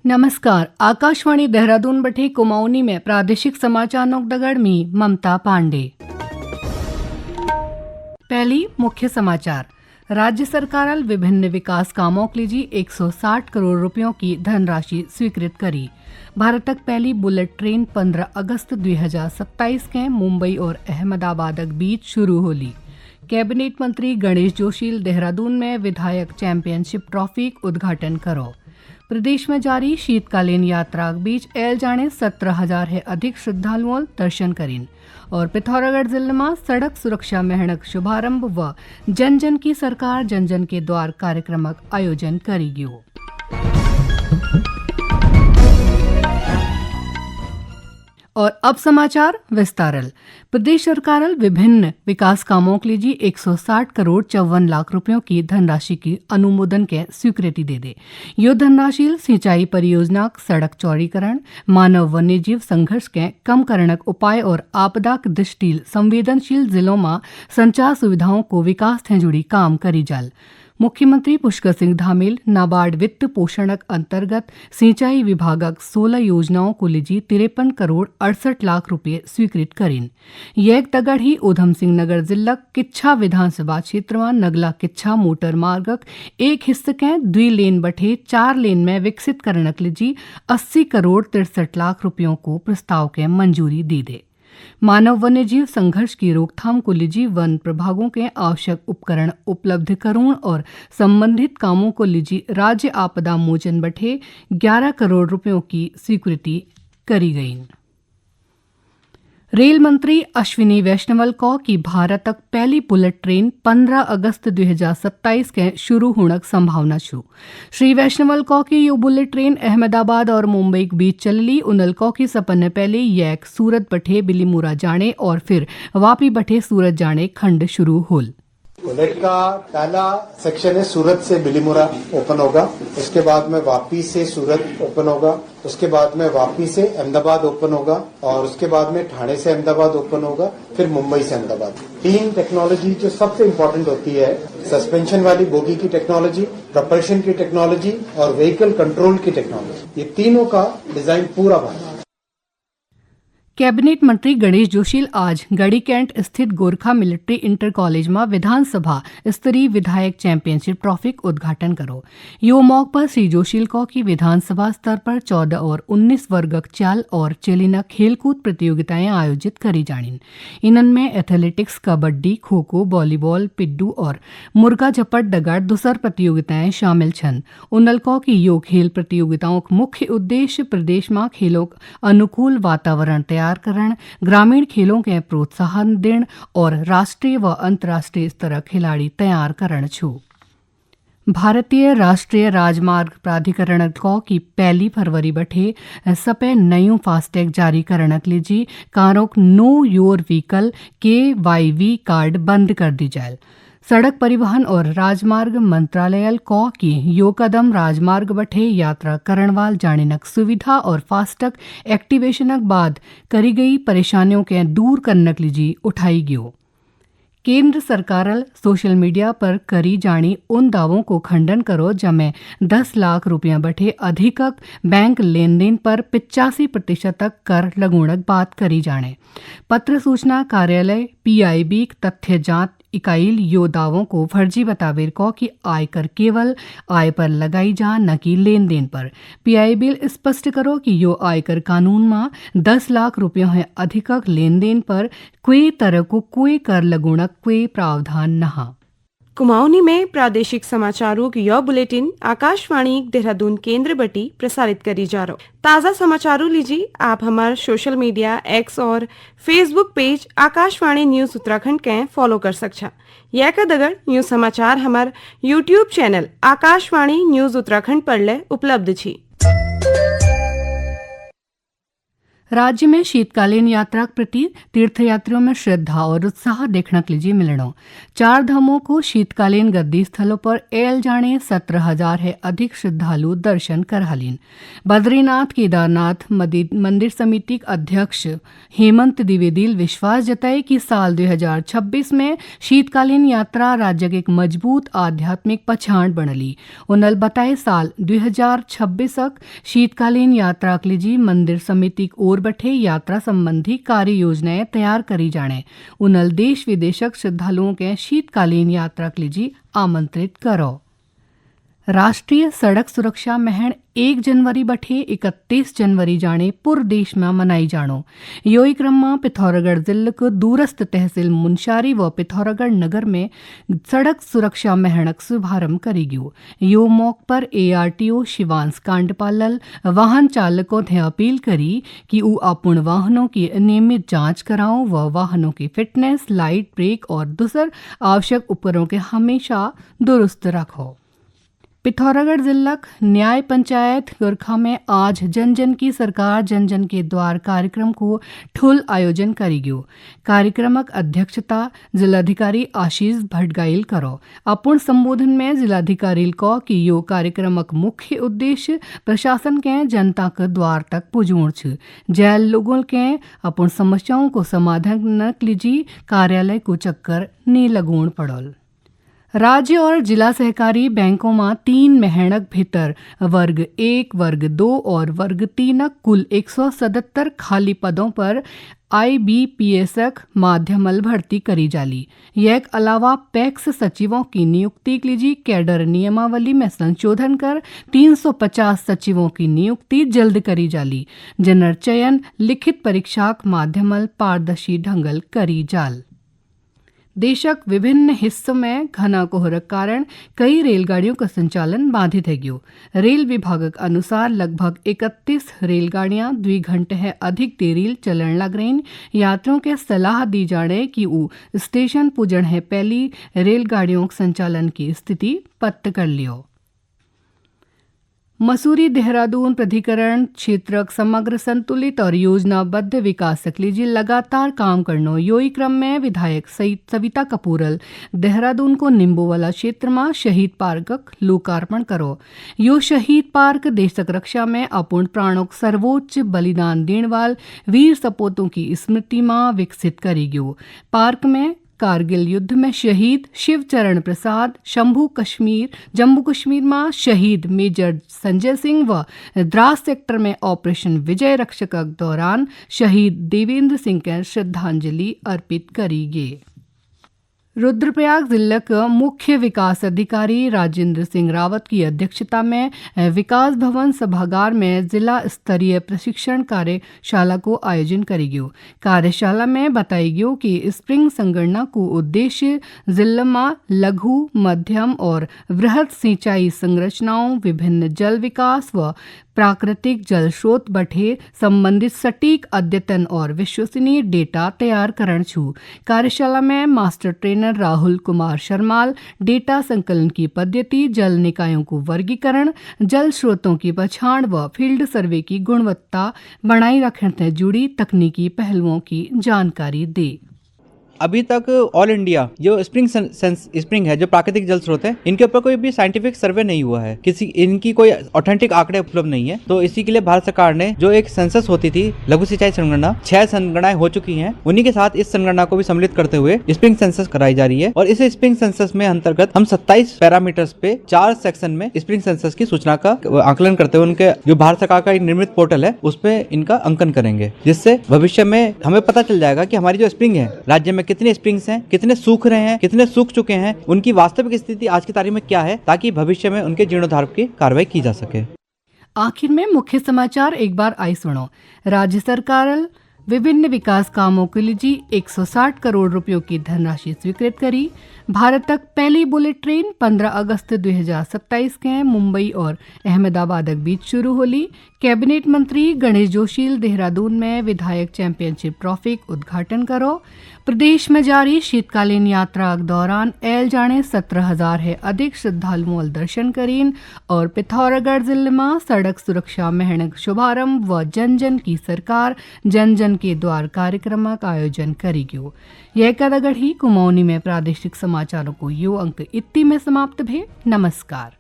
नमस्कार। आकाशवाणी देहरादून बठे कुमाऊनी में प्रादेशिक समाचार नोकदगड़ में ममता पांडे। पहली मुख्य समाचार। राज्य सरकार विभिन्न विकास कामों के लिए 160 करोड़ रुपयों की धनराशि स्वीकृत करी। भारत तक पहली बुलेट ट्रेन 15 अगस्त 2027 के मुंबई और अहमदाबाद बीच शुरू होली। कैबिनेट मंत्री गणेश जोशी देहरादून में विधायक चैंपियनशिप ट्रॉफी उद्घाटन करो। प्रदेश में जारी शीतकालीन यात्रा के बीच एल जाने 17,000 है अधिक श्रद्धालुओं दर्शन करीन। और पिथौरागढ़ जिले में सड़क सुरक्षा मेहनत शुभारंभ व जन जन की सरकार जन जन के द्वार कार्यक्रम आयोजन करी गयो। और अब समाचार विस्तारल। प्रदेश सरकार विभिन्न विकास कामों के लिए 160 करोड़ 54 लाख रुपयों की धनराशि की अनुमोदन के स्वीकृति दे दे। यो धनराशि सिंचाई परियोजना, सड़क चौड़ीकरण, मानव वन्य जीव संघर्ष के कम करणक उपाय और आपदा दृष्टि संवेदनशील जिलों में संचार सुविधाओं को विकास से जुड़ी काम करी जाल। मुख्यमंत्री पुष्कर सिंह धामील नाबार्ड वित्त पोषणक अंतर्गत सिंचाई विभागक 16 योजनाओं को लीजी 53 करोड़ 68 लाख रुपये स्वीकृत करीन। एक तगड़ ही उधम सिंह नगर जिला किच्छा विधानसभा क्षेत्र में नगला किच्छा मोटर मार्गक एक हिस्से के 2 लेन बठे 4 लेन में विकसित करनक लीजी 80 करोड़ 63 लाख रुपयों को प्रस्ताव के मंजूरी दी दे। मानव वन्य जीव संघर्ष की रोकथाम को लीजी वन प्रभागों के आवश्यक उपकरण उपलब्ध करूण और संबंधित कामों को लीजी राज्य आपदा मोचन बठे 11 करोड़ रुपयों की स्वीकृति करी गई। रेल मंत्री अश्विनी वैष्णव को की भारत तक पहली बुलेट ट्रेन 15 अगस्त 2027 के शुरू होने की संभावना छू। श्री वैष्णव को की यो बुलेट ट्रेन अहमदाबाद और मुंबई के बीच चलली। उनल को की सपन पहले यक सूरत बठे बिलीमोरा जाने और फिर वापी बठे सूरत जाने खंड शुरू होल। बुलेट का पहला सेक्शन है सूरत से बिलीमोरा ओपन होगा, उसके बाद में वापी से सूरत ओपन होगा, उसके बाद में वापी से अहमदाबाद ओपन होगा और उसके बाद में ठाणे से अहमदाबाद ओपन होगा, फिर मुंबई से अहमदाबाद। 3 टेक्नोलॉजी जो सबसे इम्पोर्टेंट होती है, सस्पेंशन वाली बोगी की टेक्नोलॉजी, प्रपल्शन की टेक्नोलॉजी और व्हीकल कंट्रोल की टेक्नोलॉजी, ये तीनों का डिजाइन पूरा बना। कैबिनेट मंत्री गणेश जोशी आज गढ़ी कैंट स्थित गोरखा मिलिट्री इंटर कॉलेज में विधानसभा स्तरीय विधायक चैंपियनशिप ट्रॉफी उद्घाटन करो। यो मौके पर श्री जोशी को की विधानसभा स्तर पर 14 और 19 वर्गक चाल और चेलिना खेलकूद प्रतियोगिताएं आयोजित करी जानिन। इनमें एथलेटिक्स, कबड्डी, खो खो, वॉलीबॉल, पिड्डू और मुर्गा झपट दगड़ दूसर प्रतियोगिताएं शामिल छन। उनल को की यो खेल प्रतियोगिताओं का मुख्य उद्देश्य प्रदेश में खेलों अनुकूल वातावरण तैयार करण, ग्रामीण खेलों के प्रोत्साहन देण और राष्ट्रीय व अंतर्राष्ट्रीय स्तर खिलाड़ी तैयार करण छू। भारतीय राष्ट्रीय राजमार्ग प्राधिकरण को की 1 फरवरी बठे सपे नयू फास्टैग जारी करण लीजी कारों know your vehicle KYV card बंद कर दी जाए। सड़क परिवहन और राजमार्ग मंत्रालय को की यो कदम राजमार्ग बठे यात्रा करण वाल जानेनक सुविधा और फास्टैग एक्टिवेशनक बाद करी गई परेशानियों के दूर करनक लीजी उठाई गयो। केंद्र सरकार सोशल मीडिया पर करी जानी उन दावों को खंडन करो जमें 10 लाख रुपया बठे अधिकक बैंक लेन देन पर 85% तक कर लगोणक बात करी जाने। पत्र सूचना कार्यालय PIB तथ्य जांच इकाइल यो दावों को फर्जी बतावेर को कि आयकर केवल आय पर लगाई जा न कि लेन देन पर। PIB स्पष्ट करो कि यो आयकर कानून में 10 लाख रुपयों है अधिकक लेन देन पर कोई तरह को कोई कर लगोणक कोई प्रावधान नहा। कुमाऊनी में प्रादेशिक समाचारों की यह बुलेटिन आकाशवाणी देहरादून केंद्र बटी प्रसारित करी जा रहा। ताज़ा समाचारों लीजिए आप हमारे सोशल मीडिया X और Facebook page Akashvani news Uttarakhand के फॉलो कर सकछा। यह का दगड़ न्यूज समाचार हमारे YouTube channel Akashvani news Uttarakhand पर ले उपलब्ध छी। राज्य में शीतकालीन यात्रा के प्रति तीर्थयात्रियों में श्रद्धा और उत्साह देखने के लिए मिलनो। 4 धामों को शीतकालीन गद्दी स्थलों पर एल जाने 17,000 है अधिक श्रद्धालु दर्शन कर हलीन। बद्रीनाथ केदारनाथ मंदिर समिति के अध्यक्ष हेमंत द्विवेदी विश्वास जताए कि साल 2026 में शीतकालीन यात्रा राज्य के एक मजबूत आध्यात्मिक पहचान बनली। उन्होंने बताए साल 2026 तक शीतकालीन यात्रा के लिए मंदिर समिति और बठे यात्रा संबंधी कार्य योजनाएं तैयार करी जाने। उन्होंने देश विदेशक श्रद्धालुओं के शीतकालीन यात्रा के लिए आमंत्रित करो। राष्ट्रीय सड़क सुरक्षा महण 1 जनवरी बठे 31 जनवरी जाने पूरे देश में मनाई जानो। योई क्रम में पिथौरागढ़ जिले को दूरस्थ तहसील मुनस्यारी व पिथौरागढ़ नगर में सड़क सुरक्षा महण का शुभारंभ करी गयो। यो मौके पर ARTO शिवांश कांडपालल वाहन चालकों ने अपील करी कि वो अपन वाहनों की नियमित जांच कराओ व वाहनों की फिटनेस, लाइट, ब्रेक और दूसर आवश्यक उपकरणों के हमेशा दुरुस्त रखो। पिथौरागढ़ जिला न्याय पंचायत गोरखा में आज जन जन की सरकार जन जन के द्वार कार्यक्रम को ठुल आयोजन करी गयो। कार्यक्रमक अध्यक्षता जिलाधिकारी आशीष भटगाइल करो। अपन संबोधन में जिलाधिकारी को कि यो कार्यक्रमक मुख्य उद्देश्य प्रशासन के जनता के द्वार तक पहुंचाउण छ। जैल लोगों के अपन समस्याओं को समाधान के लिए कार्यालय को चक्कर नहीं लगोण पड़ल। राज्य और जिला सहकारी बैंकों में 3 महीनक भीतर वर्ग 1, वर्ग 2 और वर्ग 3 कुल 177 खाली पदों पर IBPS माध्यमल भर्ती करी जाली। यह अलावा पैक्स सचिवों की नियुक्ति के लिए कैडर नियमावली में संशोधन कर 350 सचिवों की नियुक्ति जल्द करी जाली। जनर चयन लिखित परीक्षा माध्यमल पारदर्शी ढंगल करी जाल। देशक विभिन्न हिस्सों में घना कोहरे कारण कई रेलगाड़ियों का संचालन बाधित है गयो। रेल विभाग के अनुसार लगभग 31 रेलगाड़ियां 2 घंटे है अधिक देरी चलन लग रही। यात्रियों के सलाह दी जाने कि वो स्टेशन पुजन है पहली रेलगाड़ियों के संचालन की स्थिति पत्ता कर लियो। मसूरी देहरादून प्राधिकरण क्षेत्रक समग्र संतुलित और योजनाबद्ध विकास के लिए लगातार काम करनो। योई क्रम में विधायक सविता कपूरल देहरादून को निम्बोवाला क्षेत्र में शहीद पार्क लोकार्पण करो। यो शहीद पार्क देशक रक्षा में अपूर्ण प्राणों सर्वोच्च बलिदान देने वाल वीर सपूतों की स्मृति में विकसित करी गयो। पार्क में कारगिल युद्ध में शहीद शिवचरण प्रसाद, जम्मू कश्मीर में शहीद मेजर संजय सिंह व द्रास सेक्टर में ऑपरेशन विजय रक्षक दौरान शहीद देवेंद्र सिंह के श्रद्धांजलि अर्पित करी गई। रुद्रप्रयाग जिले के मुख्य विकास अधिकारी राजेंद्र सिंह रावत की अध्यक्षता में विकास भवन सभागार में जिला स्तरीय प्रशिक्षण कार्यशाला को आयोजन करी गयो। कार्यशाला में बताई गयो कि स्प्रिंग संगणना को उद्देश्य जिले में लघु, मध्यम और वृहद सिंचाई संरचनाओं, विभिन्न जल विकास व प्राकृतिक जल स्रोत बठे संबंधित सटीक अद्यतन और विश्वसनीय डेटा तैयार करण छू। कार्यशाला में मास्टर ट्रेनर राहुल कुमार शर्माल डेटा संकलन की पद्धति, जल निकायों को वर्गीकरण, जल स्रोतों की पहचान व फील्ड सर्वे की गुणवत्ता बनाए रखने से जुड़ी तकनीकी पहलुओं की जानकारी दी। अभी तक ऑल इंडिया जो स्प्रिंग है, जो प्राकृतिक जल स्रोत है, इनके ऊपर कोई भी साइंटिफिक सर्वे नहीं हुआ है। इनकी कोई ऑथेंटिक आंकड़े उपलब्ध नहीं है। तो इसी के लिए भारत सरकार ने जो एक सेंसस होती थी लघु सिंचाई संगणना, 6 संगणनाएं हो चुकी हैं। उन्हीं के साथ इस संगणना को भी सम्मिलित करते हुए स्प्रिंग सेंसस कराई जा रही है। और इस स्प्रिंग सेंसस में अंतर्गत हम 27 पैरामीटर्स पे 4 सेक्शन में स्प्रिंग सेंसस की सूचना का आकलन करते हुए उनके जो भारत सरकार का निर्मित पोर्टल है उस पे इनका अंकन करेंगे, जिससे भविष्य में हमें पता चल जाएगा कि हमारी जो स्प्रिंग है राज्य में कितने स्प्रिंग्स हैं, कितने सूख रहे हैं, कितने सूख चुके हैं, उनकी वास्तविक स्थिति आज की तारीख में क्या है, ताकि भविष्य में उनके जीर्णोद्धार की कार्रवाई की जा सके। आखिर में मुख्य समाचार एक बार आई सुनो। राज्य सरकार विभिन्न विकास कामों के लिए जी 160 करोड़ रुपयों की धनराशि स्वीकृत करी। भारत तक पहली बुलेट ट्रेन 15 अगस्त 2027 के मुंबई और अहमदाबाद के बीच शुरू होली। कैबिनेट मंत्री गणेश जोशी देहरादून में विधायक चैंपियनशिप ट्रॉफी उद्घाटन करो। प्रदेश में जारी शीतकालीन यात्रा के दौरान एल जाने 17,000 है अधिक श्रद्धालुओं दर्शन करीन। और पिथौरागढ़ जिले में सड़क सुरक्षा महण शुभारंभ व जन जन की सरकार जन जन के द्वार कार्यक्रम का आयोजन करी गयो। यह कदगढ़ी कुमौनी में प्रादेशिक समाचारों को यो अंक इत्ती में समाप्त भे। नमस्कार।